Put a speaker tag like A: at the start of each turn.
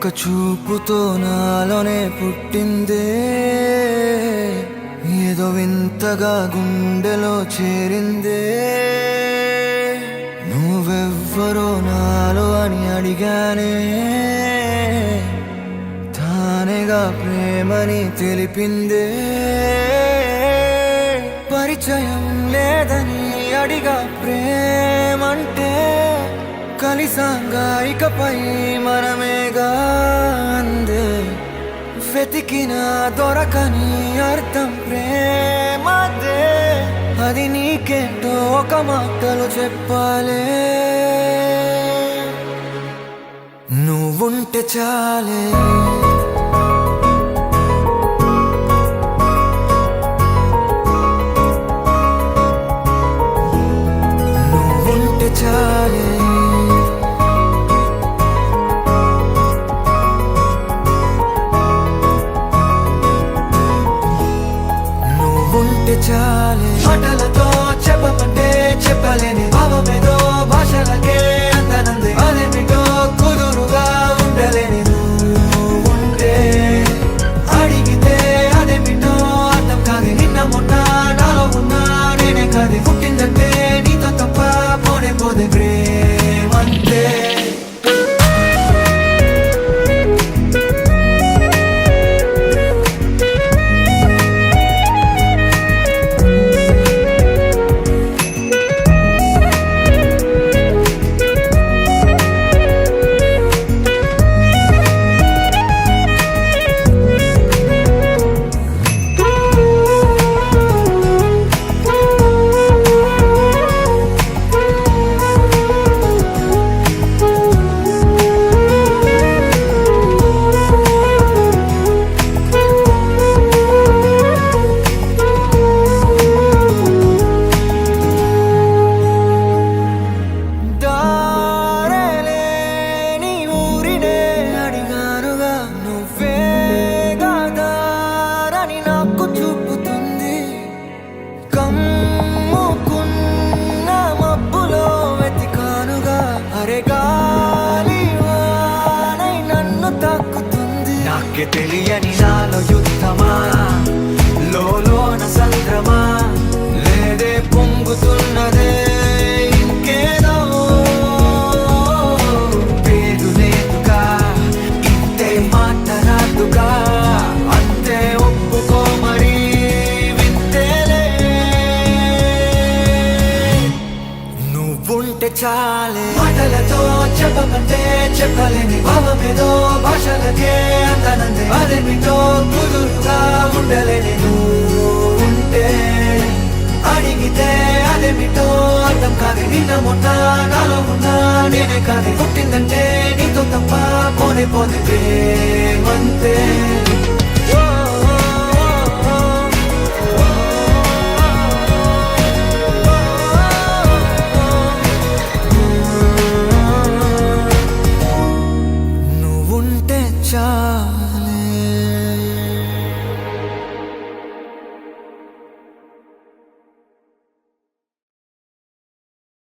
A: ఒక చూపుతో నాలోనే పుట్టిందే, ఏదో వింతగా గుండెలో చేరిందే. నువ్వెవ్వరో నాలో అని అడిగానే, తానేగా ప్రేమని తెలిపిందే. పరిచయం లేదని అడిగా ప్రేమంటే, కలిసాంగా ఇకపై మనమేగా అందే. వెతికిన దొరకని అర్థం ప్రేమదే, అది నీకేంటో ఒక మాటలు చెప్పాలే. నువ్వుంటే చాలే, నువ్వుంటే చాలే, నువ్వుంటే చాలే. మాటలతో చెప్పమంటే చెప్పలేని భావమేదో భాషలకే అందనంది. అదేమిటో కుదురుగా ఉండలేని నువ్వుంటే, అడిగితే అదేమిటో అర్థం కాదు. నిన్న మొన్న నాలో ఉన్నా నేనే కాదు. పుట్టిందంటే నీతో తప్ప పోనే పోదే ప్రేమంతే. నాకే తెలియని నాలో యుద్ధమా, లోన సంద్రమా, లేదే పొంగుతున్నదే ఇంకేదో. పేరు లేదుగా, ఇంతే మాట రాదుగా, అంతే ఒప్పుకో మరి వింతేలే. నువ్వుంటే చాలే, మాటలతో చెప్పమంటే చెప్పలేని భావమేదో భాషలకే అందనందే. అదేమిటో కుదురుగా ఉండలేని నువ్వుంటే, అడిగితే అదేమిటో అర్థం కాదు. నిన్న మొన్న నాలో ఉన్నా నేనే కాదు. పుట్టిందంటే నీతో తప్ప పోనే పోతే ప్రేమంతే.